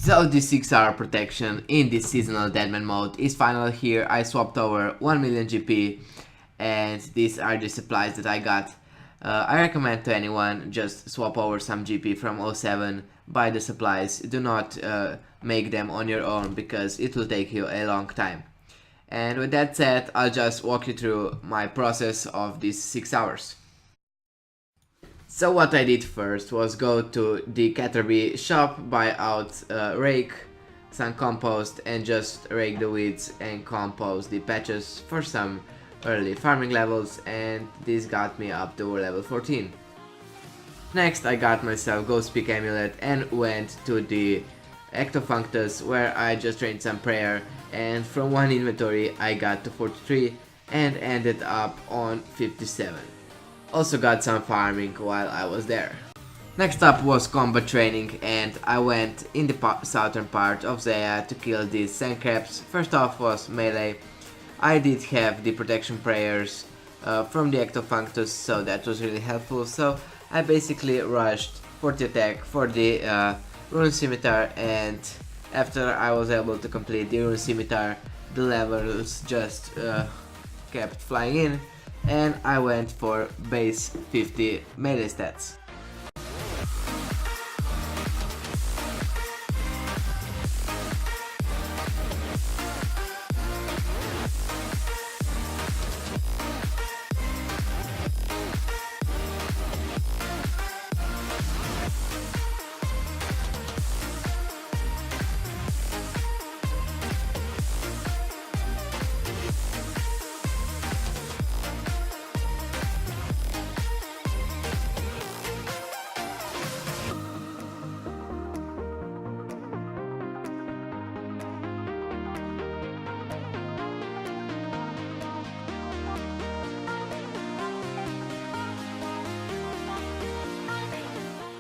So the 6-hour protection in this seasonal deadman mode is finally here. I swapped over 1 million GP and these are the supplies that I got. I recommend to anyone just swap over some GP from 07, buy the supplies, do not make them on your own because it will take you a long time. And with that said, I'll just walk you through my process of these 6 hours. So what I did first was go to the Caterpie shop, buy out rake, some compost and just rake the weeds and compost the patches for some early farming levels, and this got me up to level 14. Next I got myself Ghost Peak Amulet and went to the Ectofunctus where I just trained some prayer, and from one inventory I got to 43 and ended up on 57. Also got some farming while I was there. Next up was combat training, and I went in the southern part of Zaya to kill these sand crabs. First off was melee. I did have the protection prayers from the Ectofunctus, so that was really helpful. So I basically rushed 40 attack for the Rune Scimitar, and after I was able to complete the Rune Scimitar, the levels just kept flying in, and I went for base 50 melee stats.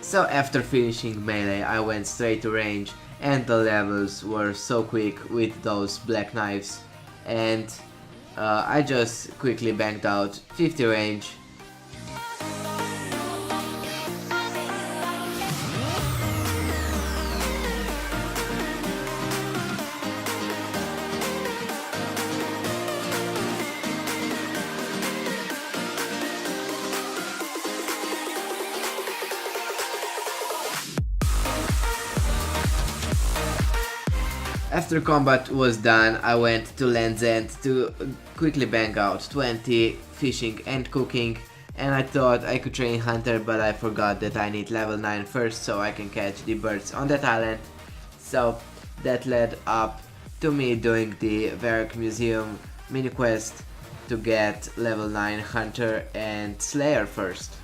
So after finishing melee I went straight to range, and the levels were so quick with those black knives, and I just quickly banked out 50 range. After combat was done, I went to Land's End to quickly bang out 20 fishing and cooking, and I thought I could train Hunter, but I forgot that I need level 9 first so I can catch the birds on that island. So that led up to me doing the Varrock Museum mini quest to get level 9 Hunter and Slayer first.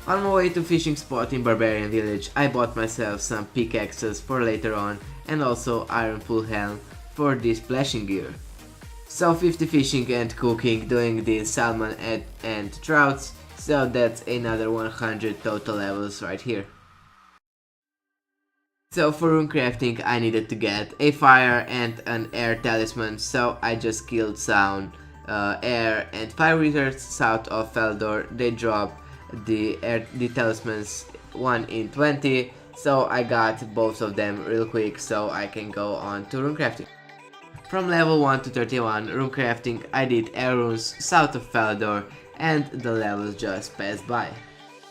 On my way to fishing spot in Barbarian Village, I bought myself some pickaxes for later on and also iron full helm for this splashing gear. So 50 fishing and cooking doing the salmon and trouts, so that's another 100 total levels right here. So for rune crafting I needed to get a fire and an air talisman, so I just killed some air and fire wizards south of Feldor. They drop the talismans 1 in 20, so I got both of them real quick so I can go on to rune crafting. From level 1 to 31 rune crafting I did air runes south of Feldor, and the levels just passed by.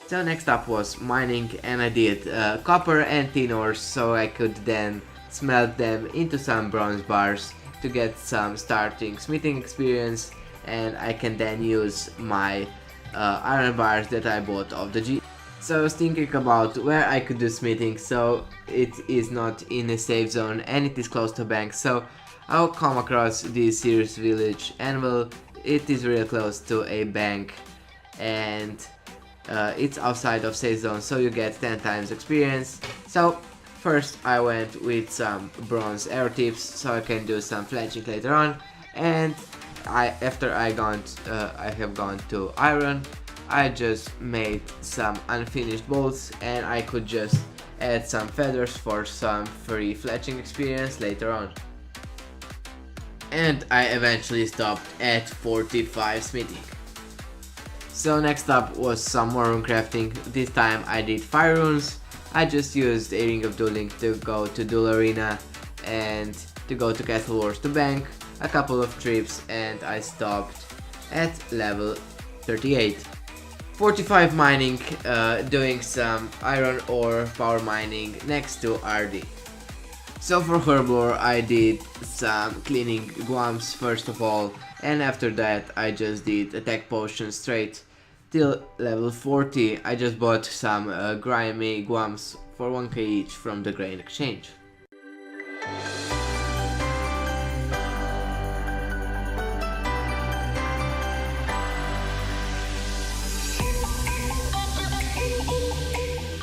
So next up was mining, and I did copper and tin ores so I could then smelt them into some bronze bars to get some starting smithing experience, and I can then use my iron bars that I bought off the G. So I was thinking about where I could do smithing, so it is not in a safe zone and it is close to a bank, so I'll come across the Sirius village, and well, it is real close to a bank, and it's outside of safe zone, so you get 10 times experience. So first I went with some bronze arrow tips so I can do some fletching later on, and after I have gone to iron, I just made some unfinished bolts, and I could just add some feathers for some free fletching experience later on. And I eventually stopped at 45 smithing. So next up was some more rune crafting. This time I did fire runes, I just used a Ring of Dueling to go to Duel Arena and to go to Castle Wars to bank a couple of trips, and I stopped at level 38. 45 mining, doing some iron ore power mining next to RD. So for Herblore I did some cleaning guams first of all, and after that I just did attack potions straight till level 40. I just bought some grimy guams for 1k each from the grain exchange.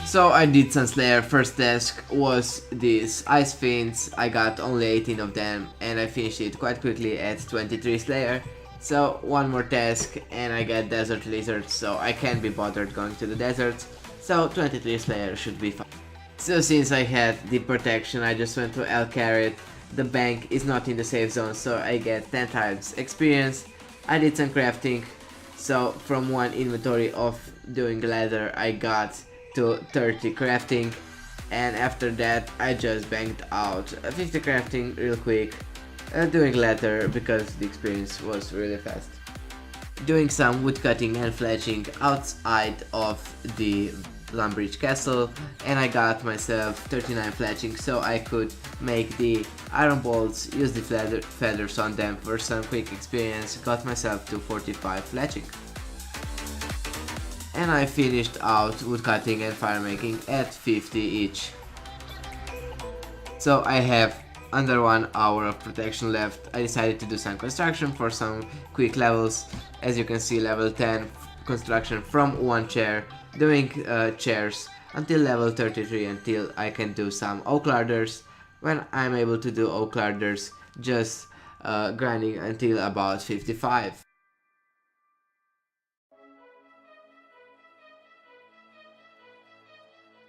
So I did some Slayer. First task was these Ice Fiends. I got only 18 of them and I finished it quite quickly at 23 Slayer. So one more task and I get Desert Lizards, so I can't be bothered going to the deserts. So 23 Slayer should be fine. So since I had the protection, I just went to El Carrot. The bank is not in the safe zone, so I get 10 times experience. I did some crafting, so from one inventory of doing leather I got to 30 crafting, and after that I just banked out 50 crafting real quick, doing leather because the experience was really fast. Doing some woodcutting and fletching outside of the Lumbridge Castle, and I got myself 39 fletching so I could make the iron bolts, use the feathers on them for some quick experience, got myself to 45 fletching. And I finished out woodcutting and fire making at 50 each. So I have under 1 hour of protection left. I decided to do some construction for some quick levels. As you can see, level 10 construction from one chair, doing chairs until level 33 until I can do some oak larders. When I'm able to do oak larders, just grinding until about 55.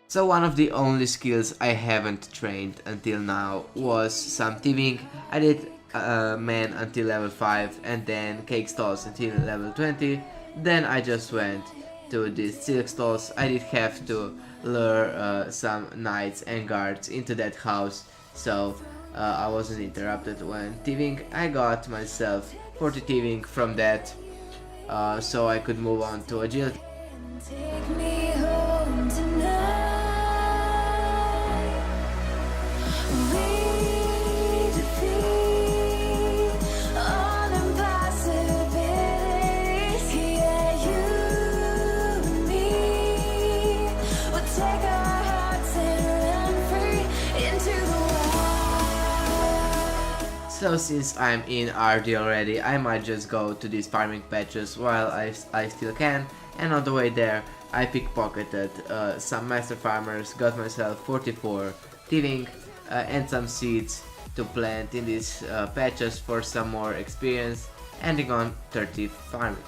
So one of the only skills I haven't trained until now was some thieving. I did man until level 5 and then cake stalls until level 20. Then I just went to the silk stalls. I did have to lure some knights and guards into that house, so I wasn't interrupted when thieving. I got myself 40 thieving from that, so I could move on to agility. Take me home tonight. We defeat all impossibilities. Yeah, you and me will take our hearts and run free into the wild. So since I'm in RD already, I might just go to these farming patches while I still can. And on the way there, I pickpocketed some master farmers, got myself 44 thieving and some seeds to plant in these patches for some more experience, ending on 30 farming.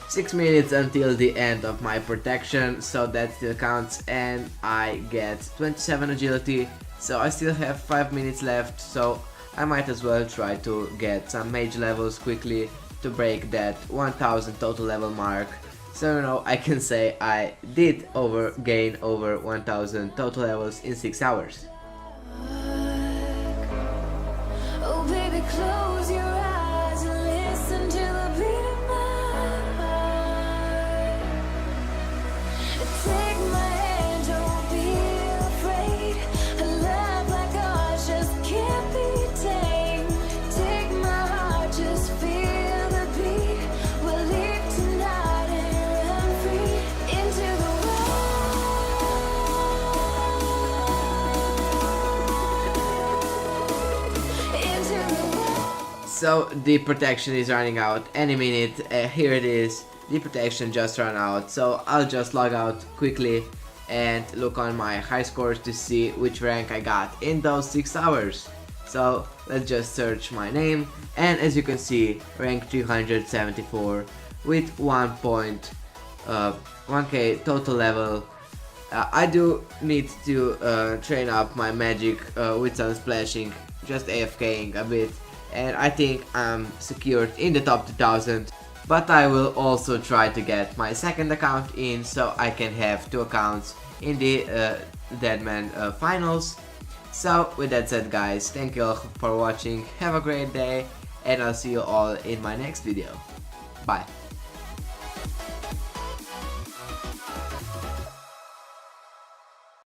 Six minutes until the end of my protection, so that still counts, and I get 27 agility, so I still have 5 minutes left, so I might as well try to get some mage levels quickly to break that 1000 total level mark. So you know, I can say I did gain over 1000 total levels in 6 hours. Oh baby, close your eyes and listen to the beat of my heart. Take my hand, don't be afraid. A love like ours just can't be tamed. Take my heart, just feel the beat. We'll leave tonight and run free into the wild. Into the wild. So the protection is running out any minute. Here it is. The protection just ran out, so I'll just log out quickly and look on my high scores to see which rank I got in those 6 hours. So let's just search my name, and as you can see, rank 374 with 1k total level. I do need to train up my magic with some splashing, just AFKing a bit, and I think I'm secured in the top 2000. But I will also try to get my second account in, so I can have 2 accounts in the Deadman finals. So with that said, guys, thank you all for watching, have a great day, and I'll see you all in my next video. Bye.